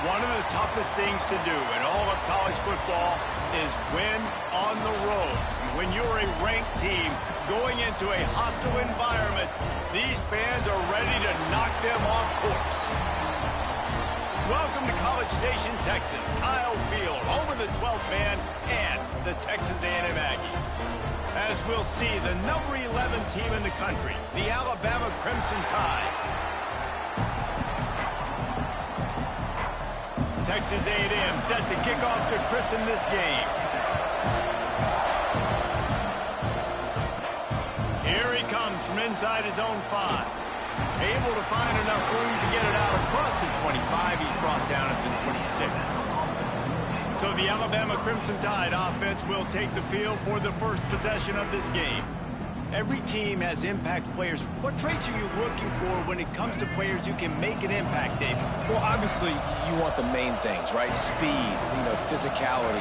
One of the toughest things to do in all of college football is win on the road. When you're a ranked team going into a hostile environment, these fans are ready to knock them off course. Welcome to College Station, Texas. Kyle Field, home of the 12th man and the Texas A&M Aggies. As we'll see, the number 11 team in the country, the Alabama Crimson Tide. Texas A&M set to kick off to christen this game. Here he comes from inside his own 5. Able to find enough room to get it out across the 25. He's brought down at the 26. So the Alabama Crimson Tide offense will take the field for the first possession of this game. Every team has impact players. What traits are you looking for when it comes to players who can make an impact, David? Well, obviously, you want the main things, right? Speed, physicality,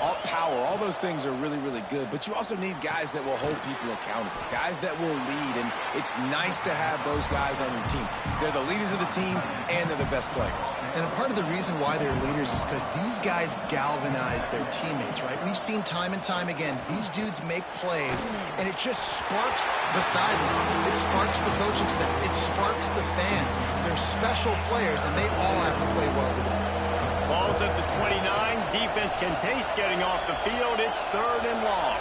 all power. All those things are really, really good. But you also need guys that will hold people accountable, guys that will lead. And it's nice to have those guys on your team. They're the leaders of the team, and they're the best players. And a part of the reason why they're leaders is because these guys galvanize their teammates, right? We've seen time and time again, these dudes make plays, and it just sparks the sideline. It sparks the coaching staff. It sparks the fans. They're special players, and they all have to play well together. Ball's at the 29. Defense can taste getting off the field. It's 3rd and long.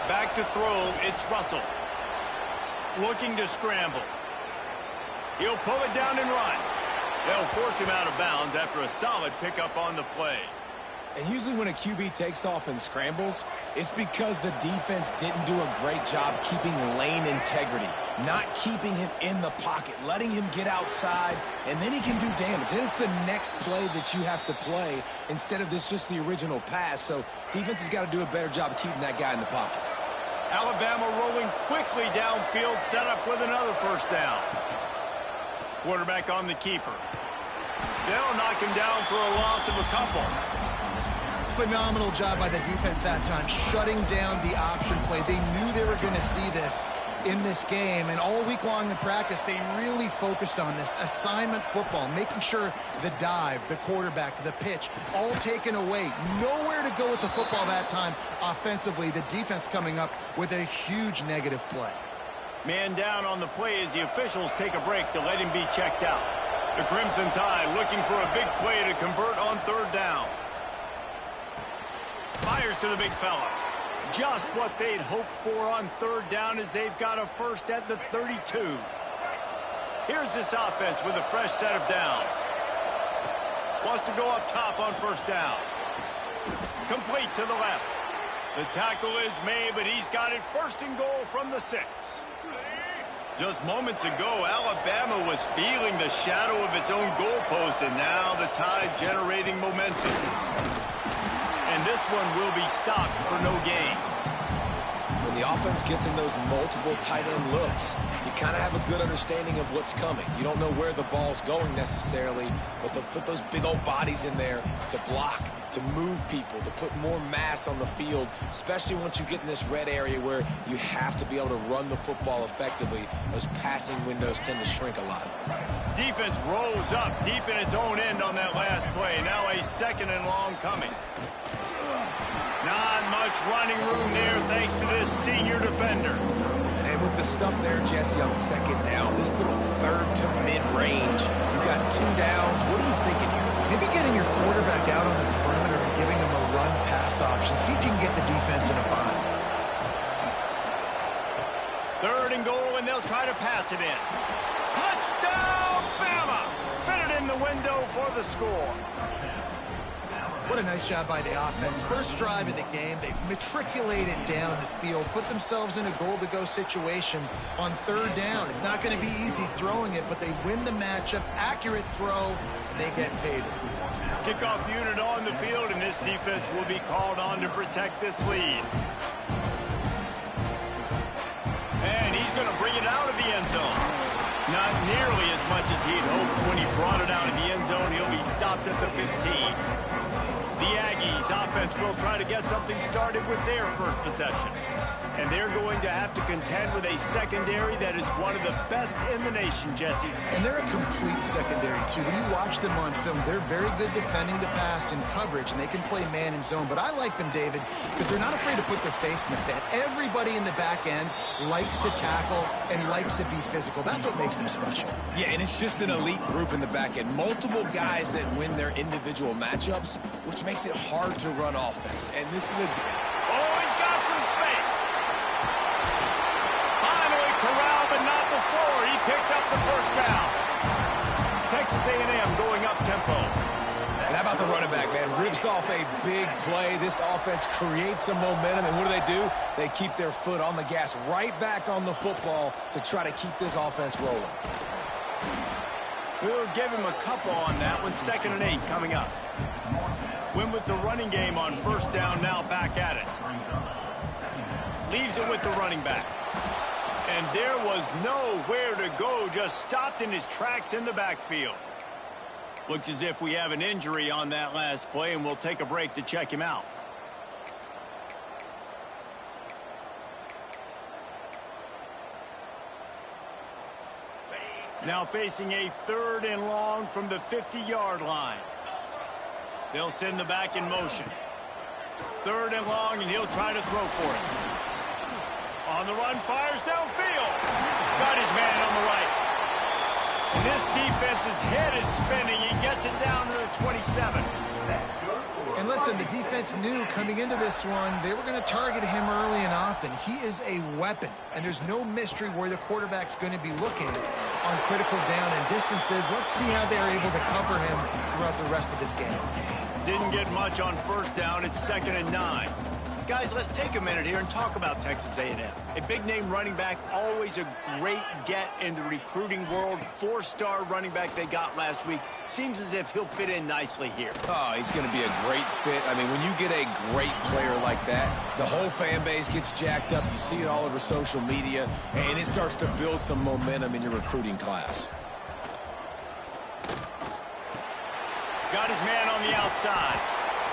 Back to throw. It's Russell. Looking to scramble. He'll pull it down and run. They'll force him out of bounds after a solid pickup on the play. And usually when a QB takes off and scrambles, it's because the defense didn't do a great job keeping lane integrity, not keeping him in the pocket, letting him get outside, and then he can do damage. Then it's the next play that you have to play instead of just the original pass. So defense has got to do a better job of keeping that guy in the pocket. Alabama rolling quickly downfield, set up with another first down. Quarterback on the keeper. They'll knock him down for a loss of a couple. Phenomenal job by the defense that time, shutting down the option play. They knew they were going to see this in this game, and all week long in practice, they really focused on this assignment football, making sure the dive, the quarterback, the pitch, all taken away. Nowhere to go with the football that time offensively. The defense coming up with a huge negative play. Man down on the play as the officials take a break to let him be checked out. The Crimson Tide looking for a big play to convert on 3rd down. Fires to the big fella. Just what they'd hoped for on 3rd down as they've got a first at the 32. Here's this offense with a fresh set of downs. Wants to go up top on 1st down. Complete to the left. The tackle is made, but he's got it 1st and goal from the 6. Just moments ago, Alabama was feeling the shadow of its own goalpost, and now the Tide generating momentum. And this one will be stopped for no gain. When the offense gets in those multiple tight end looks, you kind of have a good understanding of what's coming. You don't know where the ball's going necessarily, but they'll put those big old bodies in there to block, to move people, to put more mass on the field, especially once you get in this red area where you have to be able to run the football effectively. Those passing windows tend to shrink a lot. Defense rolls up deep in its own end on that last play. Now a 2nd and long coming. Not much running room there thanks to this senior defender. And with the stuff there, Jesse, on 2nd down, this little 3rd to mid-range, you got 2 downs. What are you thinking here? Maybe getting your quarterback out on the perimeter and giving him a run-pass option. See if you can get the defense in a bind. 3rd and goal, and they'll try to pass it in. Touchdown, Bama! Fitted in the window for the score. What a nice job by the offense. First drive of the game, they matriculated down the field, put themselves in a goal-to-go situation on 3rd down. It's not going to be easy throwing it, but they win the matchup. Accurate throw, and they get paid. Kickoff unit on the field, and this defense will be called on to protect this lead. And he's going to bring it out of the end zone. Not nearly as much as he'd hoped when he brought it out of the end zone. He'll be stopped at the 15. The Aggies offense will try to get something started with their first possession. And they're going to have to contend with a secondary that is one of the best in the nation, Jesse. And they're a complete secondary, too. When you watch them on film, they're very good defending the pass in coverage, and they can play man and zone. But I like them, David, because they're not afraid to put their face in the fan. Everybody in the back end likes to tackle and likes to be physical. That's what makes them special. Yeah, and it's just an elite group in the back end. Multiple guys that win their individual matchups, which makes it hard to run offense. And this is a... Oh, he's got some space. Finally corralled, but not before. He picks up the first down. Texas A&M going up tempo. And how about the running back, man? Rips off a big play. This offense creates some momentum, and what do? They keep their foot on the gas, right back on the football to try to keep this offense rolling. We'll give him a couple on that one. 2nd and 8 coming up. Win with the running game on first down, now back at it. Leaves it with the running back. And there was nowhere to go, just stopped in his tracks in the backfield. Looks as if we have an injury on that last play, and we'll take a break to check him out. Now facing a 3rd and long from the 50-yard line. They'll send the back in motion. 3rd and long, and he'll try to throw for it. On the run, fires downfield. Got his man on the right. And this defense's head is spinning. He gets it down to the 27. And listen, the defense knew coming into this one, they were going to target him early and often. He is a weapon, and there's no mystery where the quarterback's going to be looking on critical down and distances. Let's see how they're able to cover him throughout the rest of this game. Didn't get much on first down. It's 2nd and 9. Guys, let's take a minute here and talk about Texas A&M. A big-name running back, always a great get in the recruiting world. 4-star running back they got last week. Seems as if he'll fit in nicely here. Oh, he's going to be a great fit. I mean, when you get a great player like that, the whole fan base gets jacked up. You see it all over social media, and it starts to build some momentum in your recruiting class. Got his man on the outside.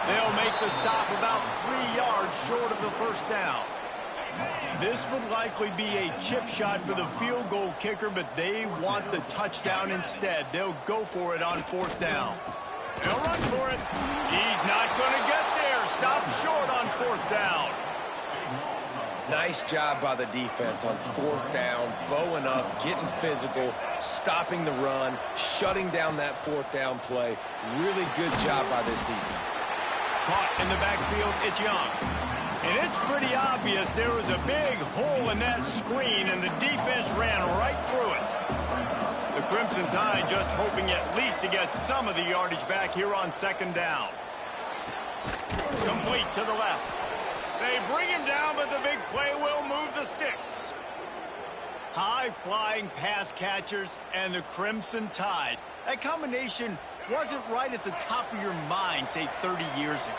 They'll make the stop about 3 yards short of the first down. This would likely be a chip shot for the field goal kicker, but they want the touchdown instead. They'll go for it on 4th down. They'll run for it. He's not going to get there. Stop short on 4th down. Nice job by the defense on 4th down, bowing up, getting physical, stopping the run, shutting down that 4th down play. Really good job by this defense. Caught in the backfield, it's Young. And it's pretty obvious there was a big hole in that screen, and the defense ran right through it. The Crimson Tide just hoping at least to get some of the yardage back here on 2nd down. Complete to the left. They bring him down, but the big play will move the sticks. High-flying pass catchers and the Crimson Tide. That combination wasn't right at the top of your mind, say, 30 years ago.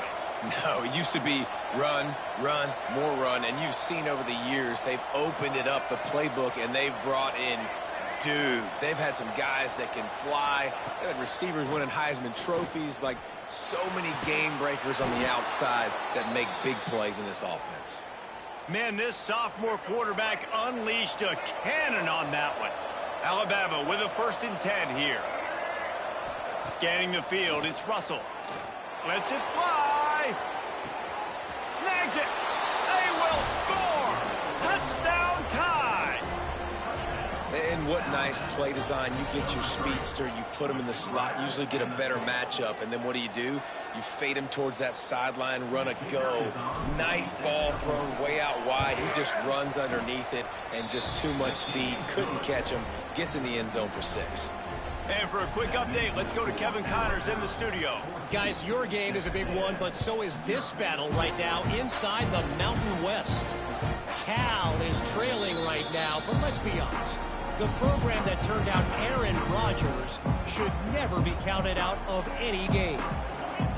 No, it used to be run, run, more run, and you've seen over the years they've opened it up, the playbook, and they've brought in dudes. They've had some guys that can fly. They've had receivers winning Heisman trophies, like so many game breakers on the outside that make big plays in this offense. Man, this sophomore quarterback unleashed a cannon on that one. Alabama with a 1st and 10 here. Scanning the field, it's Russell. Lets it fly. Snags it. They will score. Touchdown Tide. And what nice play design. You get your speedster, you put him in the slot, usually get a better matchup, and then what do? You fade him towards that sideline, run a go. Nice ball thrown way out wide. He just runs underneath it, and just too much speed. Couldn't catch him. Gets in the end zone for 6. And for a quick update, let's go to Kevin Connors in the studio. Guys, your game is a big one, but so is this battle right now inside the Mountain West. Cal is trailing right now, but let's be honest. The program that turned out Aaron Rodgers should never be counted out of any game.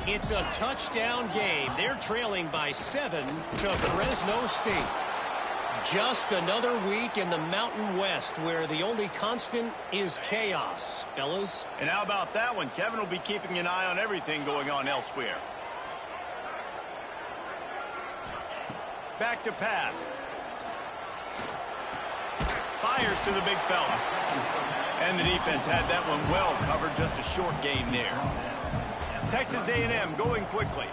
It's a touchdown game. They're trailing by 7 to Fresno State. Just another week in the Mountain West where the only constant is chaos, fellas. And how about that one? Kevin will be keeping an eye on everything going on elsewhere. Back to pass. Fires to the big fella. And the defense had that one well covered, just a short gain there. Texas A&M going quickly.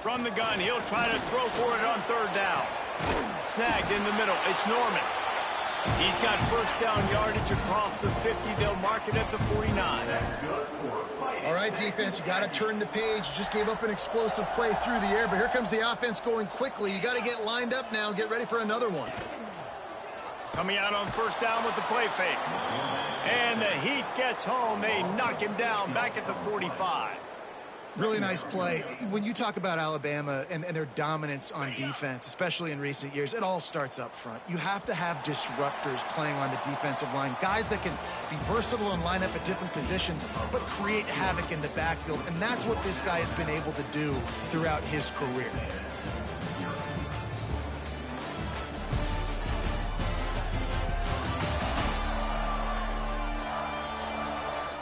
From the gun, he'll try to throw for it on third down. Snagged in the middle. It's Norman. He's got first down yardage across the 50. They'll mark it at the 49. All right, defense, you got to turn the page. You just gave up an explosive play through the air, but here comes the offense going quickly. You got to get lined up now and get ready for another one. Coming out on first down with the play fake. And the Heat gets home. They knock him down back at the 45. Really nice play. When you talk about Alabama and their dominance on defense, especially in recent years, it all starts up front. You have to have disruptors playing on the defensive line, guys that can be versatile and line up at different positions, but create havoc in the backfield, and that's what this guy has been able to do throughout his career.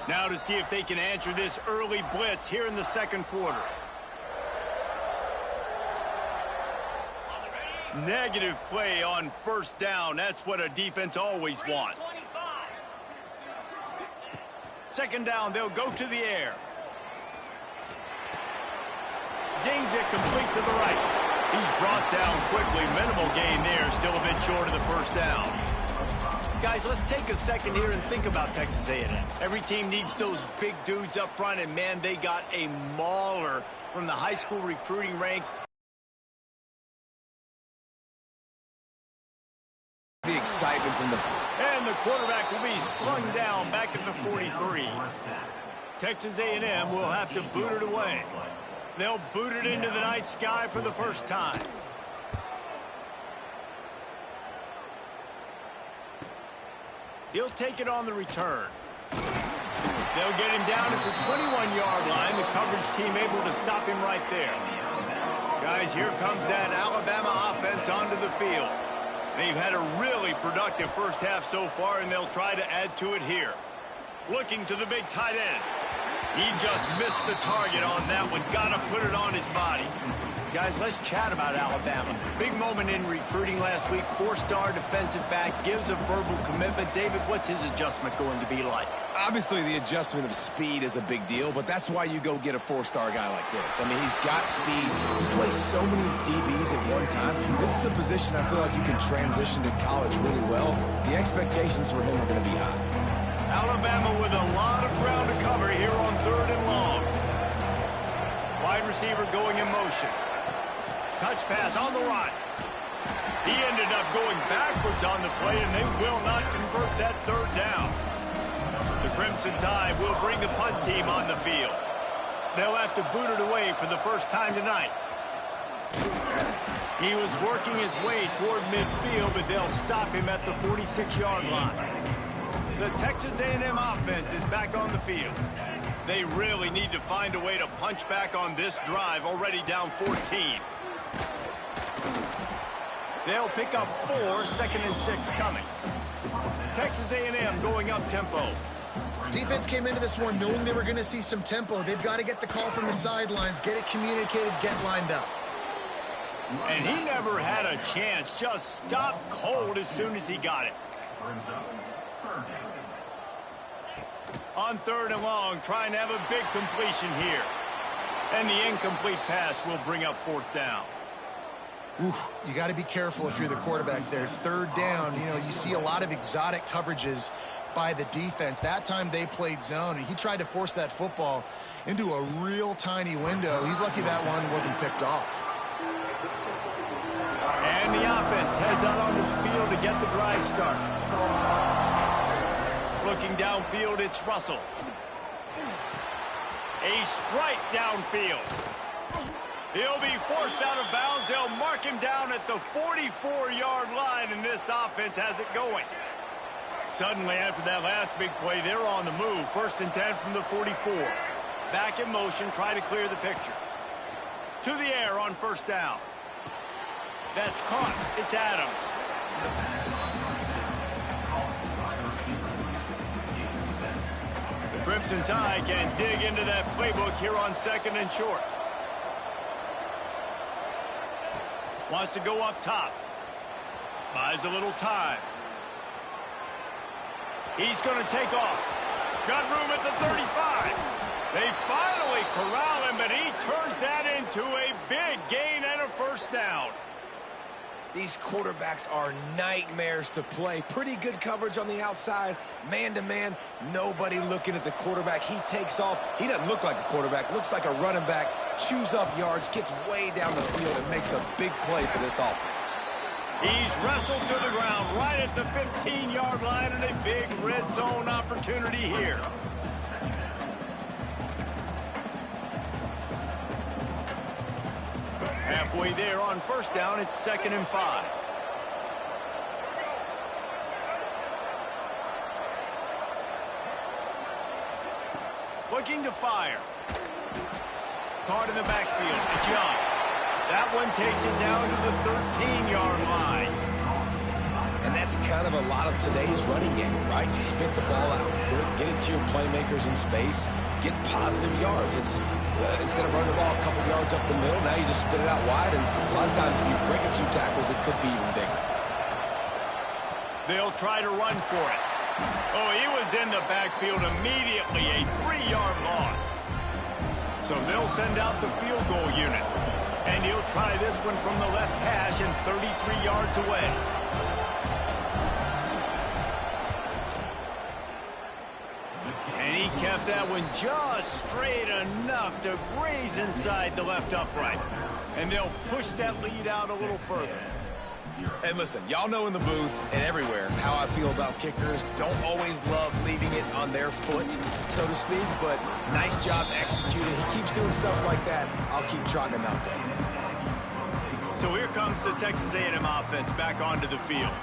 Now to see if they can answer this early blitz here in the second quarter. Negative play on first down. That's what a defense always wants. Second down, they'll go to the air. Zings it complete to the right. He's brought down quickly. Minimal gain there. Still a bit short of the first down. Guys, let's take a second here and think about Texas A&M. Every team needs those big dudes up front, and, man, they got a mauler from the high school recruiting ranks. The excitement from the... And the quarterback will be slung down back at the 43. Texas A&M will have to boot it away. They'll boot it into the night sky for the first time. He'll take it on the return. They'll get him down at the 21-yard line. The coverage team able to stop him right there. Guys, here comes that Alabama offense onto the field. They've had a really productive first half so far, and they'll try to add to it here. Looking to the big tight end. He just missed the target on that one. Got to put it on his body. Guys, let's chat about Alabama. Big moment in recruiting last week. Four-star defensive back, gives a verbal commitment. David, what's his adjustment going to be like? Obviously, the adjustment of speed is a big deal, but that's why you go get a four-star guy like this. I mean, he's got speed. He plays so many DBs at one time. This is a position I feel like you can transition to college really well. The expectations for him are going to be high. Alabama with a lot of ground to cover here on third and long. Wide receiver going in motion. Touch pass on the run. He ended up going backwards on the play, and they will not convert that third down. The Crimson Tide will bring the punt team on the field. They'll have to boot it away for the first time tonight. He was working his way toward midfield, but they'll stop him at the 46-yard line. The Texas A&M offense is back on the field. They really need to find a way to punch back on this drive, already down 14. They'll pick up 4, second and 6 coming. Texas A&M going up tempo. Defense came into this one knowing they were going to see some tempo. They've got to get the call from the sidelines, get it communicated, get lined up. And he never had a chance. Just stopped cold as soon as he got it. On third and long, trying to have a big completion here. And the incomplete pass will bring up fourth down. Oof, you got to be careful if you're the quarterback there. Third down, you see a lot of exotic coverages by the defense. That time they played zone, and he tried to force that football into a real tiny window. He's lucky that one wasn't picked off. And the offense heads out onto the field to get the drive started. Looking downfield, it's Russell. A strike downfield. He'll be forced out of bounds. They'll mark him down at the 44-yard line, and this offense has it going. Suddenly, after that last big play, they're on the move. First and 10 from the 44. Back in motion, try to clear the picture. To the air on first down. That's caught. It's Adams. The Crimson Tide can dig into that playbook here on second and short. Wants to go up top. Buys a little time. He's going to take off. Got room at the 35. They finally corral him, but he turns that into a big gain and a first down. These quarterbacks are nightmares to play. Pretty good coverage on the outside. Man-to-man, nobody looking at the quarterback. He takes off. He doesn't look like a quarterback. Looks like a running back. Chews up yards, gets way down the field, and makes a big play for this offense. He's wrestled to the ground right at the 15-yard line, and a big red zone opportunity here. Halfway there on first down, it's 2nd and 5. Looking to fire. Caught in the backfield. It's Young. That one takes it down to the 13-yard line. And that's kind of a lot of today's running game, right? Spit the ball out quick, get it to your playmakers in space, get positive yards. It's instead of running the ball a couple yards up the middle, now you just spit it out wide, and a lot of times if you break a few tackles, it could be even bigger. They'll try to run for it. Oh, he was in the backfield immediately, a 3-yard loss. So they'll send out the field goal unit. And he'll try this one from the left hash and 33 yards away. And he kept that one just straight enough to graze inside the left upright. And they'll push that lead out a little further. And listen, y'all know in the booth and everywhere how I feel about kickers. Don't always love leaving it on their foot, so to speak, but nice job executing. He keeps doing stuff like that. I'll keep trotting him out there. So here comes the Texas A&M offense back onto the field.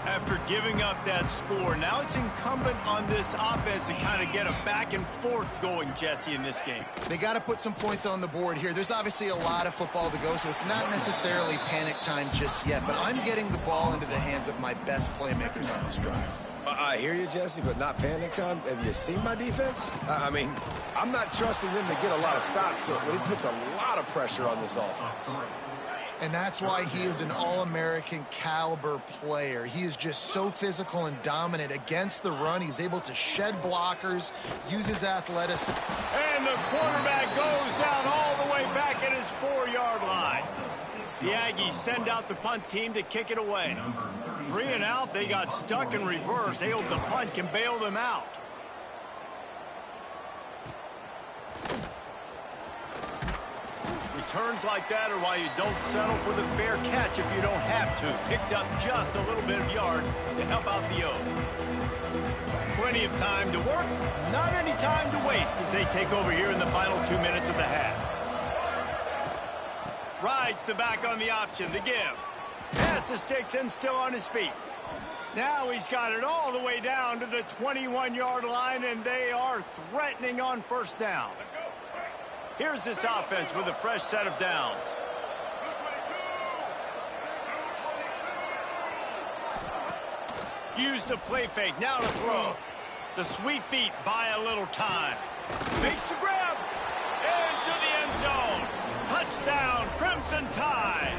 After giving up that score, now it's incumbent on this offense to kind of get a back and forth going, Jesse, in this game. They got to put some points on the board here. There's obviously a lot of football to go, so it's not necessarily panic time just yet, but I'm getting the ball into the hands of my best playmakers on this drive. I hear you, Jesse, but not panic time. Have you seen my defense? I mean, I'm not trusting them to get a lot of stops, so it puts a lot of pressure on this offense. And that's why he is an All-American caliber player. He is just so physical and dominant against the run. He's able to shed blockers, use his athleticism. And the quarterback goes down all the way back at his 4-yard line. The Aggies send out the punt team to kick it away. 3 and out, they got stuck in reverse. They hope the punt can bail them out. Returns like that are why you don't settle for the fair catch if you don't have to. Picks up just a little bit of yards to help out the O. Plenty of time to work, not any time to waste as they take over here in the final 2 minutes of the half. Rides the back on the option, the give. Pass the sticks and still on his feet. Now he's got it all the way down to the 21-yard line, and they are threatening on first down. Here's this offense with a fresh set of downs. Use the play fake, now to throw. The sweet feet buy a little time. Makes the grab. Into the end zone. Touchdown, Crimson Tide.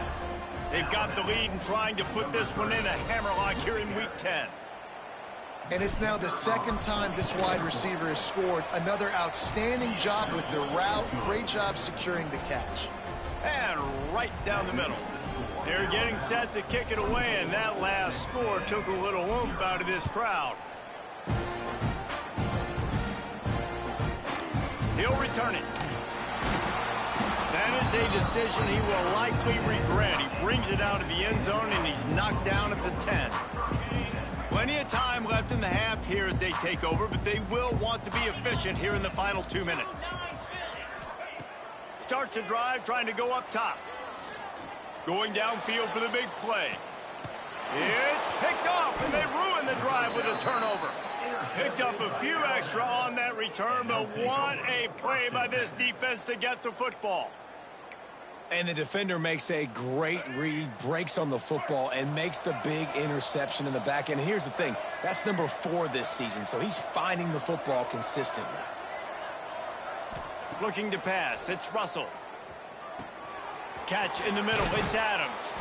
They've got the lead and trying to put this one in a hammerlock here in Week 10. And it's now the second time this wide receiver has scored. Another outstanding job with the route. Great job securing the catch. And right down the middle. They're getting set to kick it away, and that last score took a little oomph out of this crowd. He'll return it. That is a decision he will likely regret. He brings it out of the end zone, and he's knocked down at the 10. Plenty of time left in the half here as they take over, but they will want to be efficient here in the final 2 minutes. Starts a drive trying to go up top. Going downfield for the big play. It's picked off, and they ruin the drive with a turnover. Picked up a few extra on that return, but what a play by this defense to get the football. And the defender makes a great read, breaks on the football, and makes the big interception in the back end. And here's the thing, that's number 4 this season, so he's finding the football consistently. Looking to pass, it's Russell. catch in the middle. It's Adams.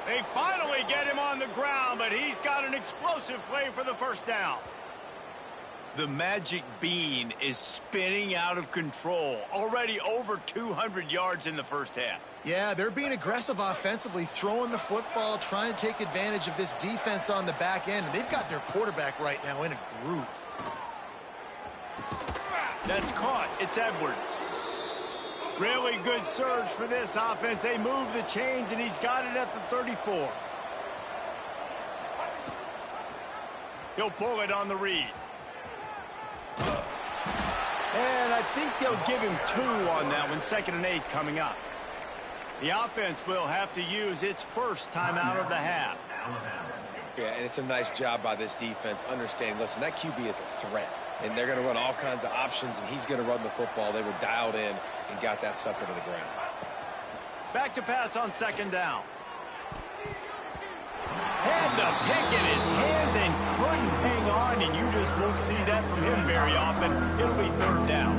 They finally get him on the ground, but he's got an explosive play for the first down. The magic bean is spinning out of control. Already over 200 yards in the first half. Yeah, they're being aggressive offensively, throwing the football, trying to take advantage of this defense on the back end. They've got their quarterback right now in a groove. That's caught. It's Edwards. Really good surge for this offense. They move the chains, and he's got it at the 34. He'll pull it on the read. And I think they'll give him 2 on that one. 2nd and 8 coming up. The offense will have to use its first timeout of the half. Yeah, and it's a nice job by this defense understanding, listen, that QB is a threat. And they're going to run all kinds of options, and he's going to run the football. They were dialed in and got that sucker to the ground. Back to pass on 2nd down. Had the pick in his hands and couldn't hang on, and you just won't see that from him very often. It'll be 3rd down.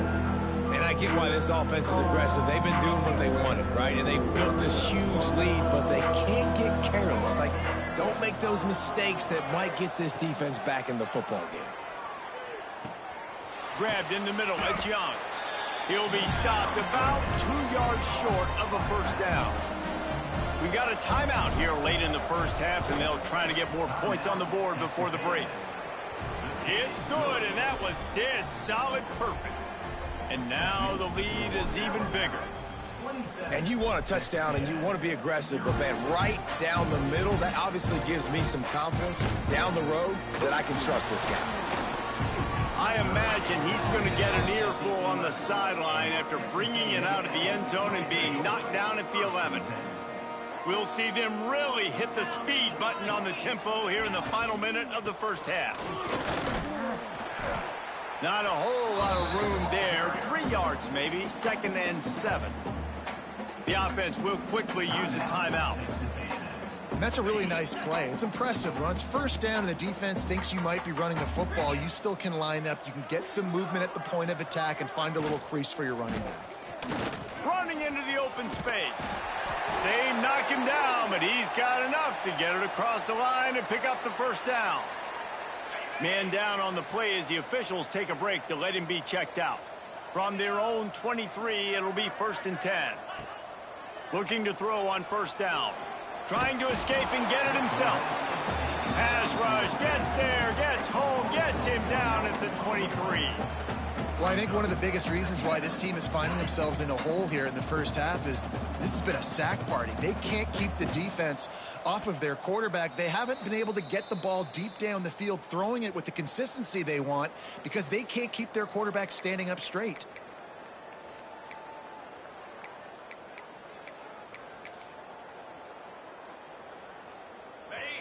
And I get why this offense is aggressive. They've been doing what they wanted, right? And they built this huge lead, but they can't get careless. Like, don't make those mistakes that might get this defense back in the football game. Grabbed in the middle. It's Young. He'll be stopped about 2 yards short of a first down. We got a timeout here late in the first half, and they'll try to get more points on the board before the break. It's good, and that was dead solid perfect. And now the lead is even bigger. And you want a touchdown, and you want to be aggressive, but, man, right down the middle, that obviously gives me some confidence down the road that I can trust this guy. I imagine he's going to get an earful on the sideline after bringing it out of the end zone and being knocked down at the 11. We'll see them really hit the speed button on the tempo here in the final minute of the first half. Not a whole lot of room there. 3 yards maybe. 2nd and 7. The offense will quickly use a timeout. That's a really nice play. It's impressive. When it's 1st down and the defense thinks you might be running the football, you still can line up. You can get some movement at the point of attack and find a little crease for your running back. Running into the open space. They knock him down, but he's got enough to get it across the line and pick up the first down. Man down on the play as the officials take a break to let him be checked out. From their own 23, it'll be 1st and 10. Looking to throw on 1st down. Trying to escape and get it himself. Pass rush, gets there, gets home, gets him down at the 23. Well, I think one of the biggest reasons why this team is finding themselves in a hole here in the first half is this has been a sack party. They can't keep the defense off of their quarterback. They haven't been able to get the ball deep down the field, throwing it with the consistency they want because they can't keep their quarterback standing up straight.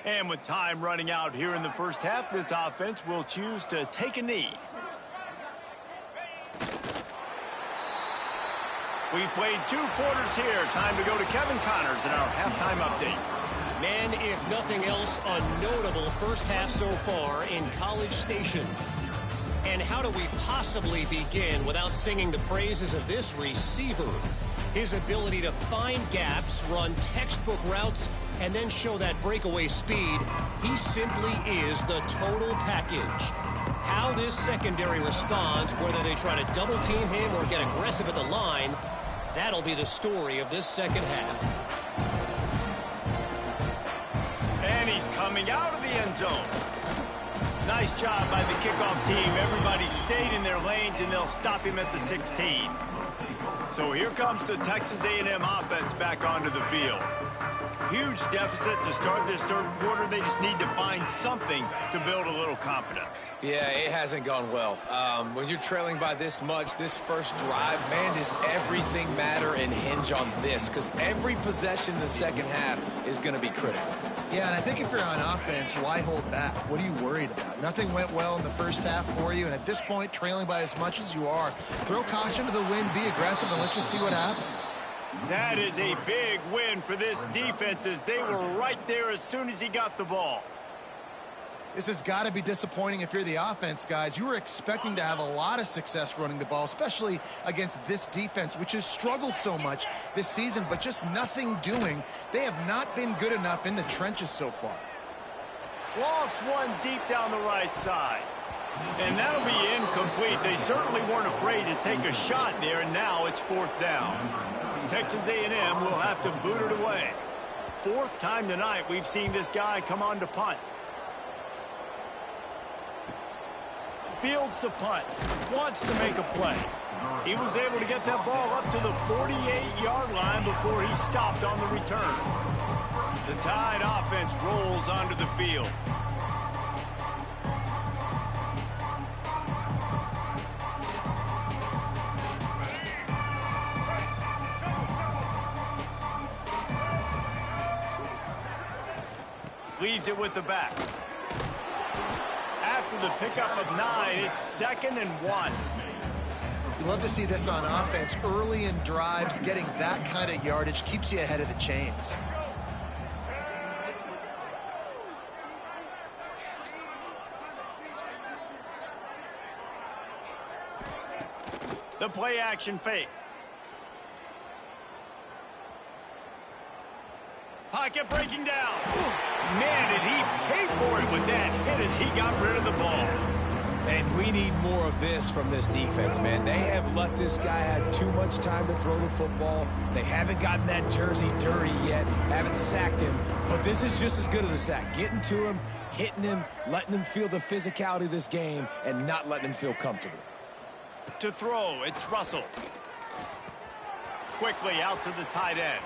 And with time running out here in the first half, this offense will choose to take a knee. We've played 2 quarters here. Time to go to Kevin Connors in our halftime update. Man, if nothing else, a notable first half so far in College Station. And how do we possibly begin without singing the praises of this receiver? His ability to find gaps, run textbook routes, and then show that breakaway speed. He simply is the total package. How this secondary responds, whether they try to double team him or get aggressive at the line, that'll be the story of this second half. And he's coming out of the end zone. Nice job by the kickoff team. Everybody stayed in their lanes, and they'll stop him at the 16. So here comes the Texas A&M offense back onto the field. Huge deficit to start this 3rd quarter. They just need to find something to build a little confidence. Yeah, it hasn't gone well. When you're trailing by this much, this first drive, man, does everything matter and hinge on this? Because every possession in the second half is going to be critical. Yeah, and I think if you're on offense, why hold back? What are you worried about? Nothing went well in the first half for you, and at this point, trailing by as much as you are, throw caution to the wind, be aggressive, and let's just see what happens. That is a big win for this defense as they were right there as soon as he got the ball. This has got to be disappointing if you're the offense, guys. You were expecting to have a lot of success running the ball, especially against this defense, which has struggled so much this season, but just nothing doing. They have not been good enough in the trenches so far. Lost one deep down the right side. And that'll be incomplete. They certainly weren't afraid to take a shot there, and now it's 4th down. Texas A&M will have to boot it away. 4th time tonight we've seen this guy come on to punt. Fields to punt. Wants to make a play. He was able to get that ball up to the 48-yard line before he stopped on the return. The Tide offense rolls onto the field. Leaves it with the back. After the pickup of 9, it's 2nd and 1. You love to see this on offense. Early in drives, getting that kind of yardage keeps you ahead of the chains. The play action fake. Pocket breaking down. Man, did he pay for it with that hit as he got rid of the ball. And we need more of this from this defense, man. They have let this guy have too much time to throw the football. They haven't gotten that jersey dirty yet, haven't sacked him. But this is just as good as a sack. Getting to him, hitting him, letting him feel the physicality of this game, and not letting him feel comfortable. To throw, it's Russell. Quickly out to the tight end.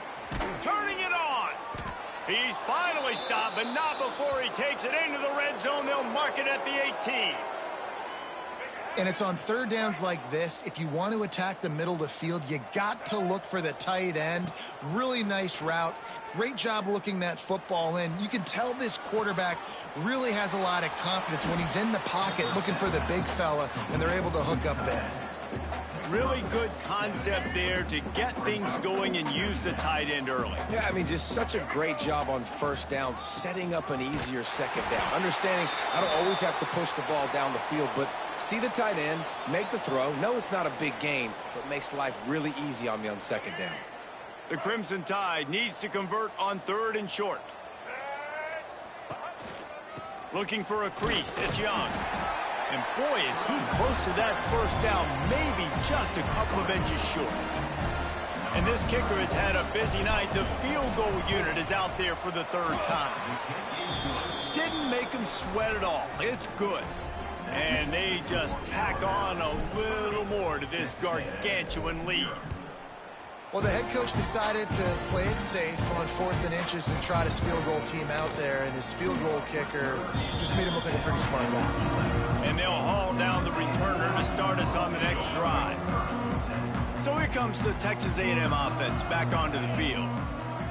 Turning it on. He's finally stopped, but not before he takes it into the red zone. They'll mark it at the 18. And it's on 3rd downs like this. If you want to attack the middle of the field, you got to look for the tight end. Really nice route. Great job looking that football in. You can tell this quarterback really has a lot of confidence when he's in the pocket looking for the big fella, and they're able to hook up there. Really good concept there to get things going and use the tight end early. Yeah, I mean, just such a great job on 1st down, setting up an easier 2nd down. Understanding I don't always have to push the ball down the field, but see the tight end, make the throw. No, it's not a big gain, but makes life really easy on me on 2nd down. The Crimson Tide needs to convert on 3rd and short. Looking for a crease. It's Young. And boy, is he close to that 1st down, maybe just a couple of inches short. And this kicker has had a busy night. The field goal unit is out there for the 3rd time. Didn't make him sweat at all. It's good. And they just tack on a little more to this gargantuan lead. Well, the head coach decided to play it safe on 4th and inches and trot his field goal team out there, and his field goal kicker just made him look like a pretty smart guy. And they'll haul down the returner to start us on the next drive. So here comes the Texas A&M offense back onto the field.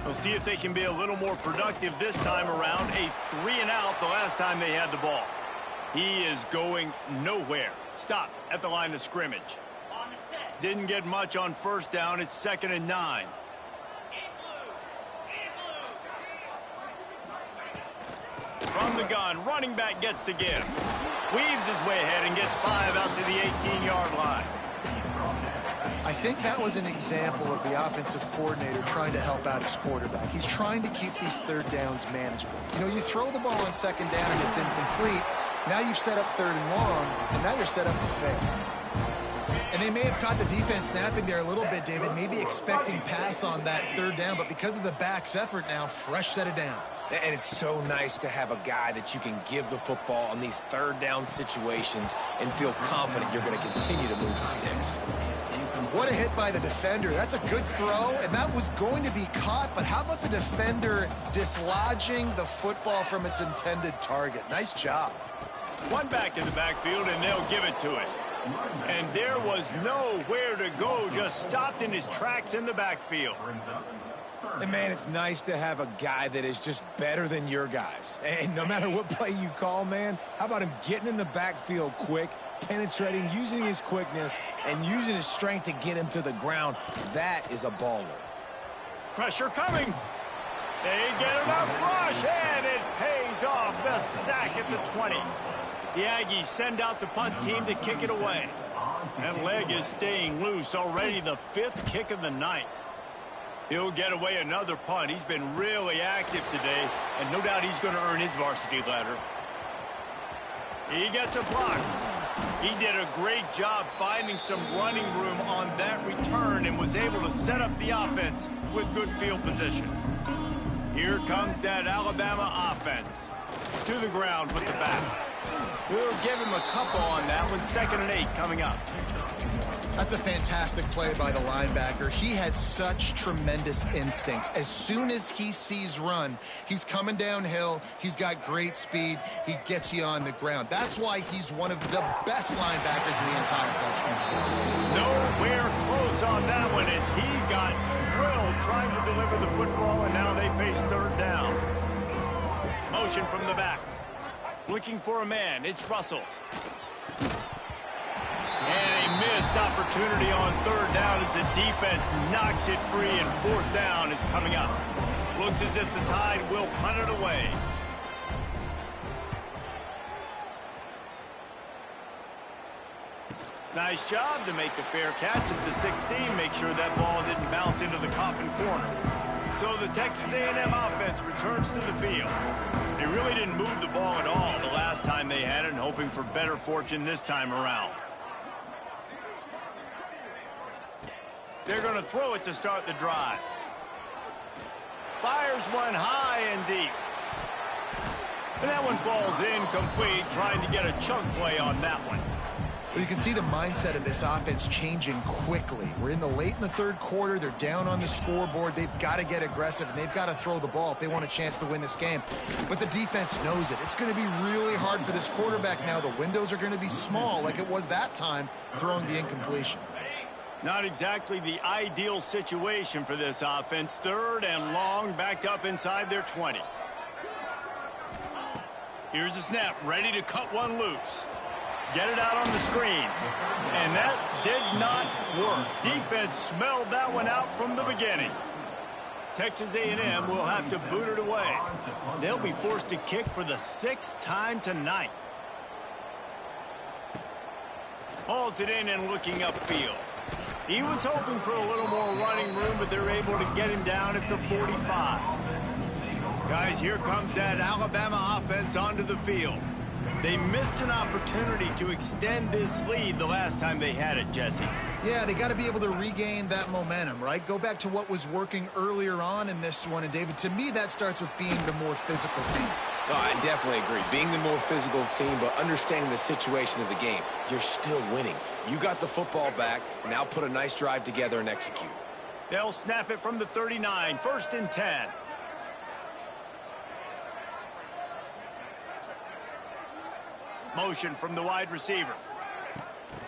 We'll see if they can be a little more productive this time around. A 3-and-out the last time they had the ball. He is going nowhere. Stop at the line of scrimmage. Didn't get much on 1st down. It's 2nd and 9. From the gun, running back gets to give. Weaves his way ahead and gets 5 out to the 18-yard line. I think that was an example of the offensive coordinator trying to help out his quarterback. He's trying to keep these 3rd downs manageable. You know, you throw the ball on 2nd down and it's incomplete. Now you've set up 3rd and long, and now you're set up to fail. And they may have caught the defense napping there a little bit, David, maybe expecting pass on that 3rd down, but because of the back's effort now, fresh set of downs. And it's so nice to have a guy that you can give the football on these 3rd down situations and feel confident you're going to continue to move the sticks. What a hit by the defender. That's a good throw, and that was going to be caught, but how about the defender dislodging the football from its intended target? Nice job. One back in the backfield, and they'll give it to it. And there was nowhere to go, just stopped in his tracks in the backfield. And, man, it's nice to have a guy that is just better than your guys. And no matter what play you call, man, how about him getting in the backfield quick, penetrating, using his quickness, and using his strength to get him to the ground. That is a baller. Pressure coming. They get enough rush, and it pays pays off. The sack at the 20. The Aggies send out the punt team to kick it away. That leg is staying loose. Already the 5th kick of the night. He'll get away another punt. He's been really active today, and no doubt he's going to earn his varsity letter. He gets a block. He did a great job finding some running room on that return and was able to set up the offense with good field position. Here comes that Alabama offense. To the ground with the back. We'll give him a couple on that one. 2nd and 8 coming up. That's a fantastic play by the linebacker. He has such tremendous instincts. As soon as he sees run, he's coming downhill. He's got great speed. He gets you on the ground. That's why he's one of the best linebackers in the entire country. Nowhere close on that one as he got drilled trying to deliver the football, and now they face 3rd down. Motion from the back. Looking for a man. It's Russell. And a missed opportunity on 3rd down as the defense knocks it free, and 4th down is coming up. Looks as if the Tide will punt it away. Nice job to make the fair catch of the 16. Make sure that ball didn't bounce into the coffin corner. So the Texas A&M offense returns to the field. They really didn't move the ball at all the last time they had it, and hoping for better fortune this time around. They're going to throw it to start the drive. Fires one high and deep. And that one falls incomplete, trying to get a chunk play on that one. Well, you can see the mindset of this offense changing quickly. We're late in the 3rd quarter. They're down on the scoreboard. They've got to get aggressive, and they've got to throw the ball if they want a chance to win this game. But the defense knows it. It's going to be really hard for this quarterback now. The windows are going to be small like it was that time throwing the incompletion. Not exactly the ideal situation for this offense. 3rd and long, backed up inside their 20. Here's the snap, ready to cut one loose. Get it out on the screen. And that did not work. Defense smelled that one out from the beginning. Texas A&M will have to boot it away. They'll be forced to kick for the 6th time tonight. Hauls it in and looking upfield. He was hoping for a little more running room, but they're able to get him down at the 45. Guys, here comes that Alabama offense onto the field. They missed an opportunity to extend this lead the last time they had it, Jesse. Yeah, they got to be able to regain that momentum, right? Go back to what was working earlier on in this one. And, David, to me, that starts with being the more physical team. No, I definitely agree. Being the more physical team, but understanding the situation of the game. You're still winning. You got the football back. Now put a nice drive together and execute. They'll snap it from the 39. 1st and 10. Motion from the wide receiver.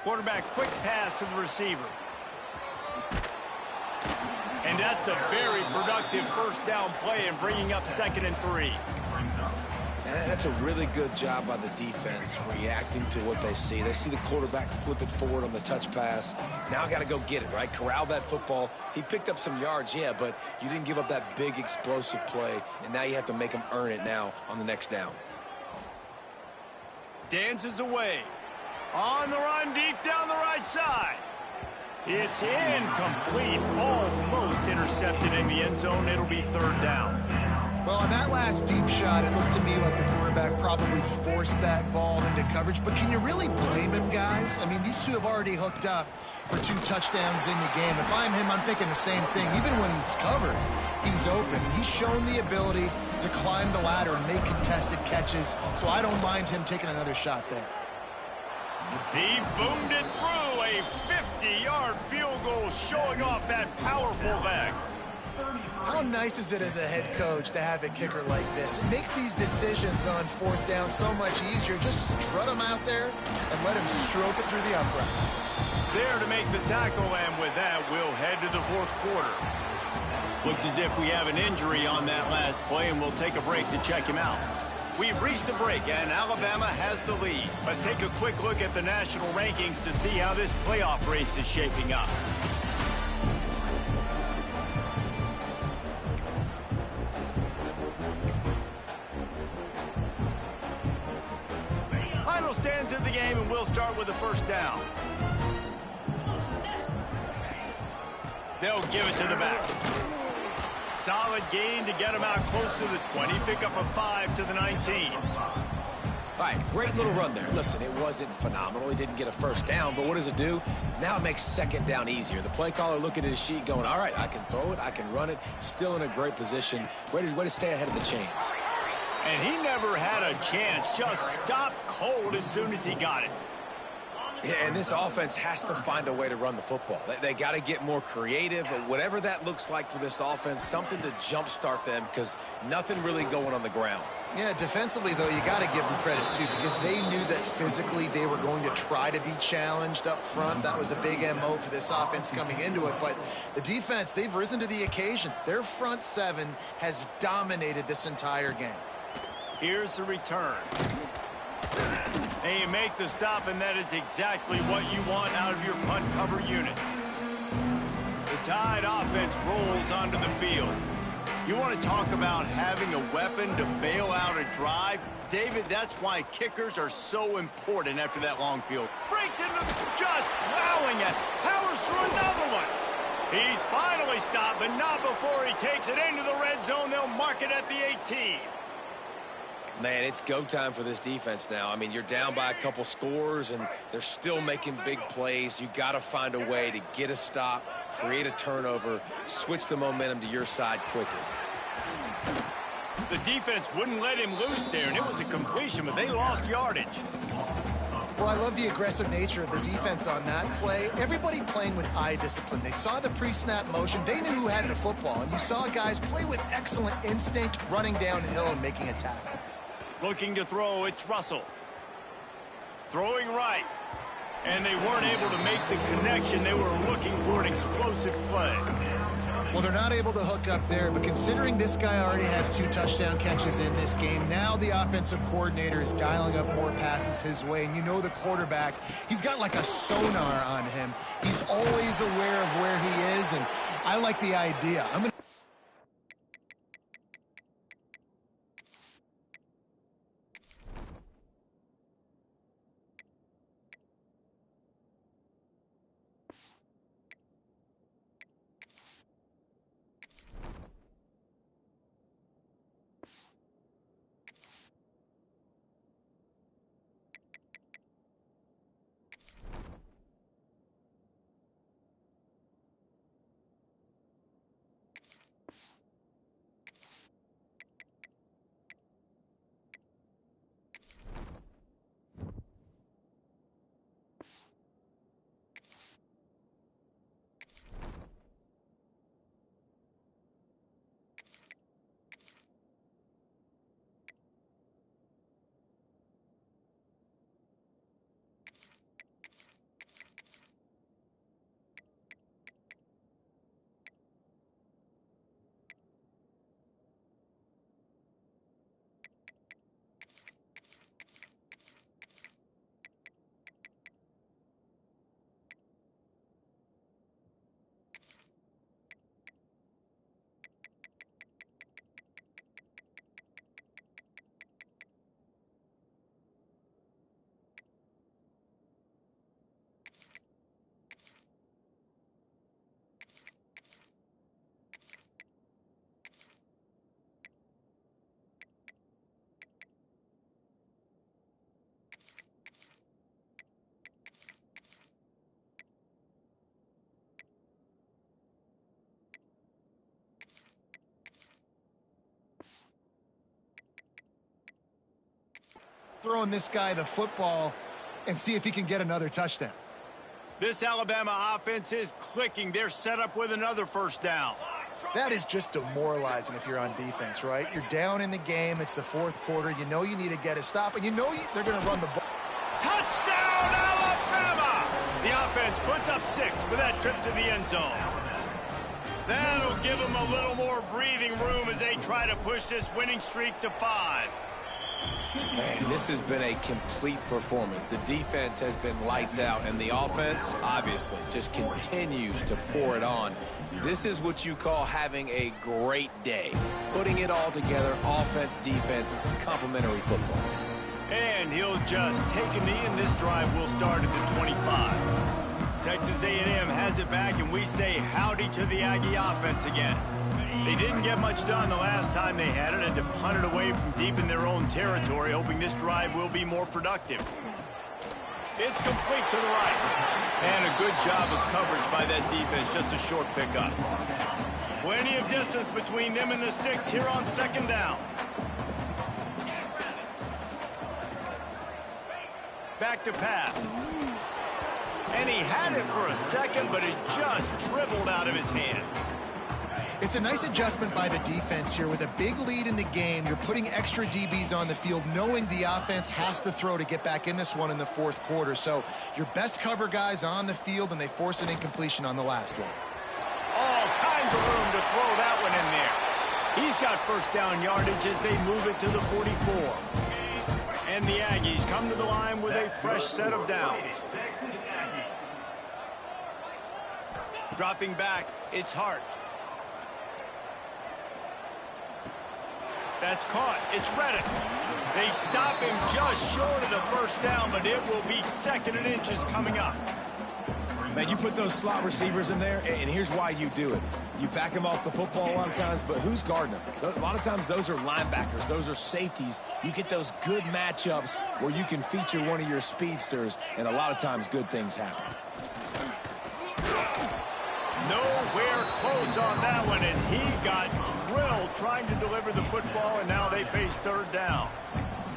Quarterback quick pass to the receiver. And that's a very productive 1st down play and bringing up 2nd and 3. That's a really good job by the defense, reacting to what they see. They see the quarterback flip it forward on the touch pass. Now got to go get it, right? Corral that football. He picked up some yards, yeah, but you didn't give up that big explosive play, and now you have to make him earn it now on the next down. Dances away. On the run, deep down the right side. It's incomplete. Almost intercepted in the end zone. It'll be 3rd down. Well, on that last deep shot, it looked to me like the quarterback probably forced that ball into coverage. But can you really blame him, guys? I mean, these two have already hooked up for 2 touchdowns in the game. If I'm him, I'm thinking the same thing. Even when he's covered, he's open. He's shown the ability to climb the ladder and make contested catches. So I don't mind him taking another shot there. He boomed it through. A 50-yard field goal showing off that powerful leg. How nice is it as a head coach to have a kicker like this? It makes these decisions on 4th down so much easier. Just strut him out there and let him stroke it through the uprights. There to make the tackle, and with that, we'll head to the 4th quarter. Looks as if we have an injury on that last play, and we'll take a break to check him out. We've reached a break, and Alabama has the lead. Let's take a quick look at the national rankings to see how this playoff race is shaping up. They'll stand to the game, and we'll start with the first down. They'll give it to the back. Solid gain to get him out close to the 20. Pick up a 5 to the 19. All right, great little run there. Listen, it wasn't phenomenal. He didn't get a first down, but what does it do? Now it makes second down easier. The play caller looking at his sheet going, all right, I can throw it, I can run it. Still in a great position. Way to stay ahead of the chains. And he never had a chance. Just stopped cold as soon as he got it. Yeah, and this offense has to find a way to run the football. They got to get more creative, or whatever that looks like for this offense, something to jumpstart them, because nothing really going on the ground. Yeah, defensively, though, you got to give them credit, too, because they knew that physically they were going to try to be challenged up front. That was a big MO for this offense coming into it. But the defense, they've risen to the occasion. Their front seven has dominated this entire game. Here's the return. And you make the stop, and that is exactly what you want out of your punt cover unit. The Tide offense rolls onto the field. You want to talk about having a weapon to bail out a drive? David, that's why kickers are so important after that long field. Breaks into just plowing it. Powers through another one. He's finally stopped, but not before he takes it into the red zone. They'll mark it at the 18. Man, it's go time for this defense now. I mean, you're down by a couple scores, and they're still making big plays. You got to find a way to get a stop, create a turnover, switch the momentum to your side quickly. The defense wouldn't let him loose there, and it was a completion, but they lost yardage. Well, I love the aggressive nature of the defense on that play. Everybody playing with eye discipline. They saw the pre-snap motion. They knew who had the football, and you saw guys play with excellent instinct, running downhill and making a tackle. Looking to throw, it's Russell. Throwing right. And they weren't able to make the connection. They were looking for an explosive play. Well, they're not able to hook up there, but considering this guy already has 2 touchdown catches in this game, now the offensive coordinator is dialing up more passes his way. And you know the quarterback, he's got like a sonar on him. He's always aware of where he is, and I like the idea. Throwing this guy the football and see if he can get another touchdown. This Alabama offense is clicking. They're set up with another first down. That is just demoralizing if you're on defense, right? You're down in the game. It's the fourth quarter. You know you need to get a stop, and you know they're going to run the ball. Touchdown, Alabama! The offense puts up 6 with that trip to the end zone. That'll give them a little more breathing room as they try to push this winning streak to 5. Man, this has been a complete performance. The defense has been lights out, and the offense, obviously, just continues to pour it on. This is what you call having a great day. Putting it all together, offense, defense, complementary football. And he'll just take a knee, and this drive will start at the 25. Texas A&M has it back, and we say howdy to the Aggie offense again. They didn't get much done the last time they had it, and to punt it away from deep in their own territory, hoping this drive will be more productive. It's complete to the right. And a good job of coverage by that defense, just a short pickup. Plenty of distance between them and the sticks here on second down. Back to pass. And he had it for a second, but it just dribbled out of his hands. It's a nice adjustment by the defense here. With a big lead in the game, you're putting extra DBs on the field, knowing the offense has to throw to get back in this one in the fourth quarter. So your best cover guys on the field, and they force an incompletion on the last one. All kinds of room to throw that one in there. He's got first down yardage as they move it to the 44. And the Aggies come to the line with a fresh set of downs. Dropping back, it's Hart. That's caught. It's Reddick. They stop him just short of the first down, but it will be second and inches coming up. Man, you put those slot receivers in there, and here's why you do it. You back them off the football a lot of times, but who's guarding them? A lot of times those are linebackers. Those are safeties. You get those good matchups where you can feature one of your speedsters, and a lot of times good things happen. Nowhere close on that one as he got drilled trying to deliver the football, and now they face third down.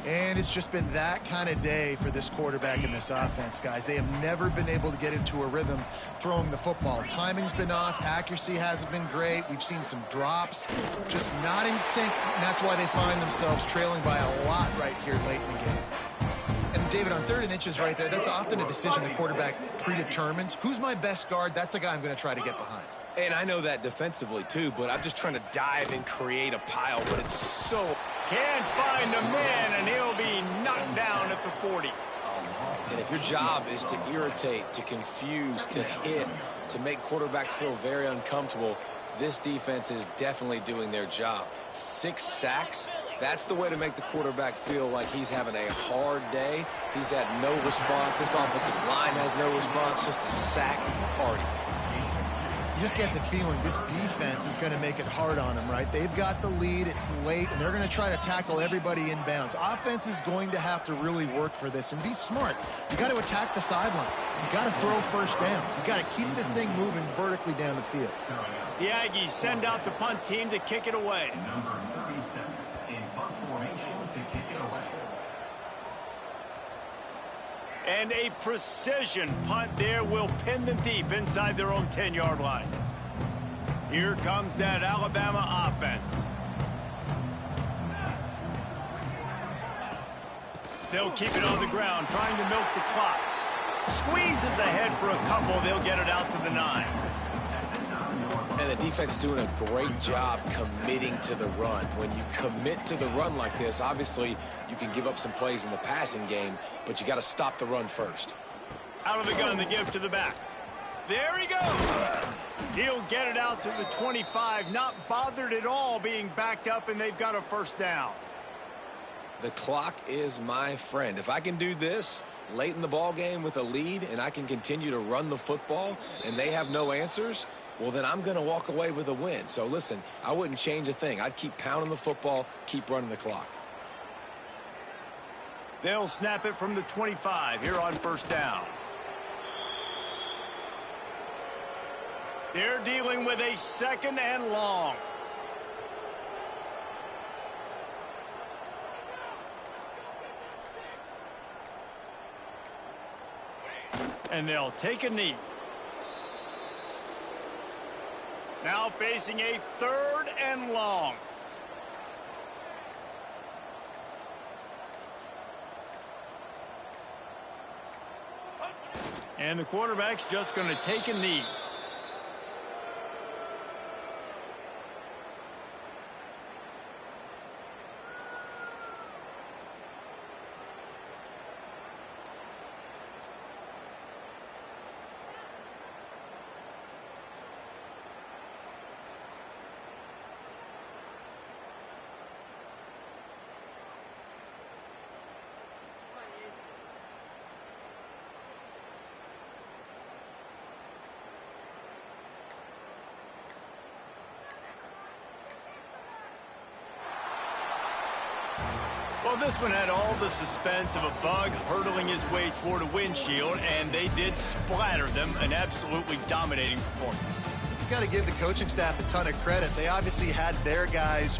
And it's just been that kind of day for this quarterback in this offense, guys. They have never been able to get into a rhythm throwing the football. Timing's been off. Accuracy hasn't been great. We've seen some drops, just not in sync, and that's why they find themselves trailing by a lot right here late in the game. And David, on third and inches right there, that's often a decision the quarterback predetermines. Who's my best guard? That's the guy I'm going to try to get behind. And I know that defensively, too, but I'm just trying to dive and create a pile, but it's so... Can't find a man, and he'll be knocked down at the 40. And if your job is to irritate, to confuse, to hit, to make quarterbacks feel very uncomfortable, this defense is definitely doing their job. 6 sacks, that's the way to make the quarterback feel like he's having a hard day. He's had no response. This offensive line has no response, just a sack party. You just get the feeling this defense is going to make it hard on them, right? They've got the lead, it's late, and they're going to try to tackle everybody inbounds. Offense is going to have to really work for this and be smart. You got to attack the sidelines. You got to throw first downs. You got to keep this thing moving vertically down the field. The Aggies send out the punt team to kick it away. Number 37 in punt formation to kick it away. And a precision punt there will pin them deep inside their own 10-yard line. Here comes that Alabama offense. They'll keep it on the ground, trying to milk the clock. Squeezes ahead for a couple. They'll get it out to the 9. And the defense doing a great job committing to the run. When you commit to the run like this, obviously you can give up some plays in the passing game, but you got to stop the run first. Out of the gun to give to the back. There he goes. He'll get it out to the 25, not bothered at all being backed up, and they've got a first down. The clock is my friend. If I can do this late in the ball game with a lead and I can continue to run the football and they have no answers, well, then I'm going to walk away with a win. So, listen, I wouldn't change a thing. I'd keep pounding the football, keep running the clock. They'll snap it from the 25 here on first down. They're dealing with a second and long. And they'll take a knee. Now facing a third and long. And the quarterback's just going to take a knee. Well, this one had all the suspense of a bug hurtling his way toward a windshield, and they did splatter them. An absolutely dominating performance. You got to give the coaching staff a ton of credit. They obviously had their guys